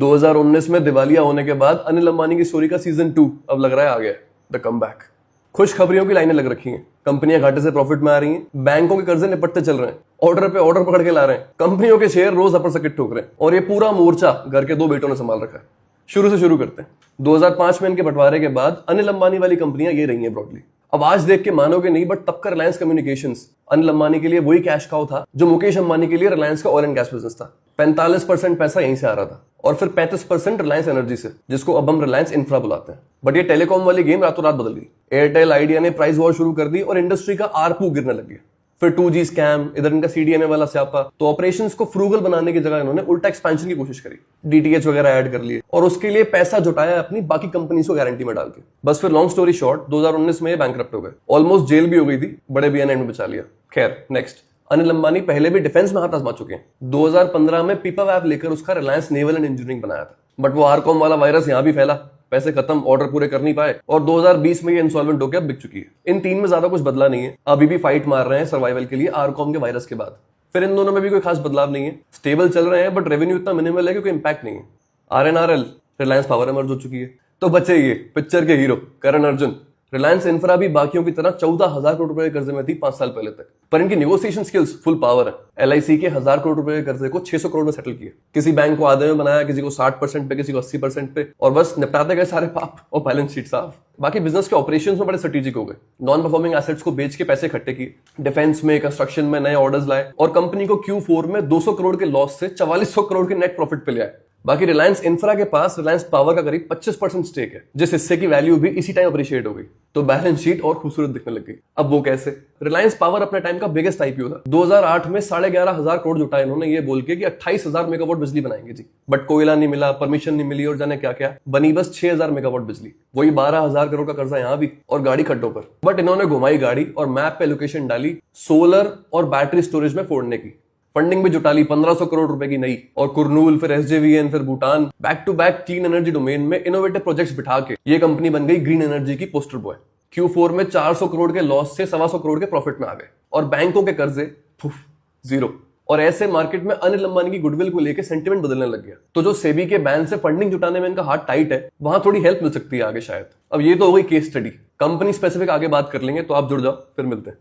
2019 में दिवालिया होने के बाद अनिल अंबानी की स्टोरी का सीजन 2 अब लग रहा है आ गया, द कमबैक। खुशखबरियों की लाइनें लग रखी हैं, कंपनियां घाटे से प्रॉफिट में आ रही हैं, बैंकों के कर्जे निपटते चल रहे हैं, ऑर्डर पे ऑर्डर पकड़ के ला रहे हैं, कंपनियों के शेयर रोज अपर सर्किट ठोक रहे हैं, और ये पूरा मोर्चा घर के 2 बेटों ने संभाल रखा है। शुरू से शुरू करते हैं। 2005 में इनके बंटवारे के बाद अनिल अंबानी वाली कंपनियां ये रही हैं ब्रॉडली। अब आज देख के मानोगे नहीं, बट तब का रिलायंस कम्युनिकेशंस अनिल अंबानी के लिए वही कैश काउ था जो मुकेश अंबानी के लिए रिलायंस का ऑयल एंड गैस बिजनेस था। 45% पैसा यहीं से आ रहा था और फिर 35% रिलायंस एनर्जी से, जिसको अब हम रिलायंस इंफ्रा बुलाते हैं। बट ये टेलीकॉम वाली गेम रातों रात बदल गई। एयरटेल आइडिया ने प्राइस वॉर शुरू कर दी और इंडस्ट्री का आरपू गिरने लग गया। फिर 2G स्कैम, इधर इनका CDMA वाला स्यापा। तो ऑपरेशंस को फ्रूगल बनाने की जगह इन्होंने उल्टा एक्सपेंशन की कोशिश करी, DTH वगैरह ऐड कर लिए और उसके लिए पैसा जुटाया अपनी बाकी कंपनीज को गारंटी में डाल के। बस फिर लॉन्ग स्टोरी शॉर्ट, 2019 में ये बैंकरप्ट हो गए। ऑलमोस्ट जेल भी हो गई थी, बड़े भैया ने एंड में बचा लिया। खैर नेक्स्ट, अनिल अंबानी पहले भी डिफेंस में हाथ आजमा चुके हैं। 2015 में पीपा वैप लेकर उसका रिलायंस नेवल एंड इंजीनियरिंग बनाया था, बट वो आरकॉम वाला वायरस यहां भी फैला, पैसे खत्म, ऑर्डर पूरे कर नहीं पाए और 2020 में ये इंसॉल्वेंट होकर बिक चुकी है। इन 3 में ज्यादा कुछ बदला नहीं है, अभी भी फाइट मार रहे हैं सर्वाइवल के लिए आरकॉम के वायरस के बाद। फिर इन दोनों में भी कोई खास बदलाव नहीं है, स्टेबल चल रहे हैं, बट रेवेन्यू इतना मिनिमल है कि कोई इंपैक्ट नहीं है। RNRL रिलायंस पावर एमर्ज हो चुकी है। तो बचे ये पिक्चर के हीरो करण अर्जुन। रिलायंस इंफ्रा भी बाकियों की तरह 14,000 करोड़ रुपए के कर्जे में थी 5 साल पहले तक, पर इनकी नेगोशिएशन स्किल्स फुल पावर है। LIC के 1000 करोड़ रुपए के कर्जे को 600 करोड़ में सेटल किया। किसी बैंक को आधे में बनाया, किसी को 60% पे, किसी को 80% पे, और बस निपटाते गए सारे पाप और बैलेंस शीट साफ। बाकी बिजनेस के ऑपरेशंस में बड़े स्ट्रेटेजिक हो गए। नॉन परफॉर्मिंग एसेट्स को बेच के पैसे इकट्ठे किए, डिफेंस में, कंस्ट्रक्शन में नए ऑर्डर्स लाए और कंपनी को Q4 में 200 करोड़ के लॉस से 4400 करोड़ के नेट प्रॉफिट पे ले आए। बाकी रिलायंस इंफ्रा के पास रिलायंस पावर का करीब 25% स्टेक है, जिस हिस्से की वैल्यू भी इसी टाइम अप्रिशिएट हो गई, तो बैलेंस शीट और खूबसूरत दिखने लग गई। अब वो कैसे? रिलायंस पावर अपने टाइम का बिगेस्ट IPO था। 2008 में 11,500 करोड़ जुटाए इन्होंने ये बोल के कि 28,000 मेगावाट बिजली बनाएंगे जी, बट कोयला नहीं मिला, परमिशन नहीं मिली और जाने क्या क्या, बनी बस 6,000 मेगावाट बिजली। वही 12,000 करोड़ का कर्जा यहाँ भी और गाड़ी खड्डों पर। बट इन्होंने घुमाई गाड़ी और मैप पे लोकेशन डाली सोलर और बैटरी स्टोरेज में फोड़ने की। फंडिंग भी जुटा ली 1500 करोड़ रुपए की नई, और कुरनूल, फिर SJVN, फिर Bhutan. Back to back clean energy domain में इनोवेटिव प्रोजेक्ट्स बिठा के ये कंपनी बन गई ग्रीन एनर्जी की पोस्टर बॉय। Q4 में 400 करोड़ के लॉस से 125 करोड़ के प्रॉफिट में आ गए और बैंकों के कर्जे जीरो। और ऐसे मार्केट में अनिल अंबानी की गुडविल को लेकर सेंटिमेंट बदलने लग गया। तो जो सेबी के बैन से फंडिंग जुटाने में इनका हाथ टाइट है, वहां थोड़ी हेल्प मिल सकती है आगे शायद। अब ये तो हो गई केस स्टडी, कंपनी स्पेसिफिक आगे बात कर लेंगे, तो आप जुड़ जाओ, फिर मिलते हैं।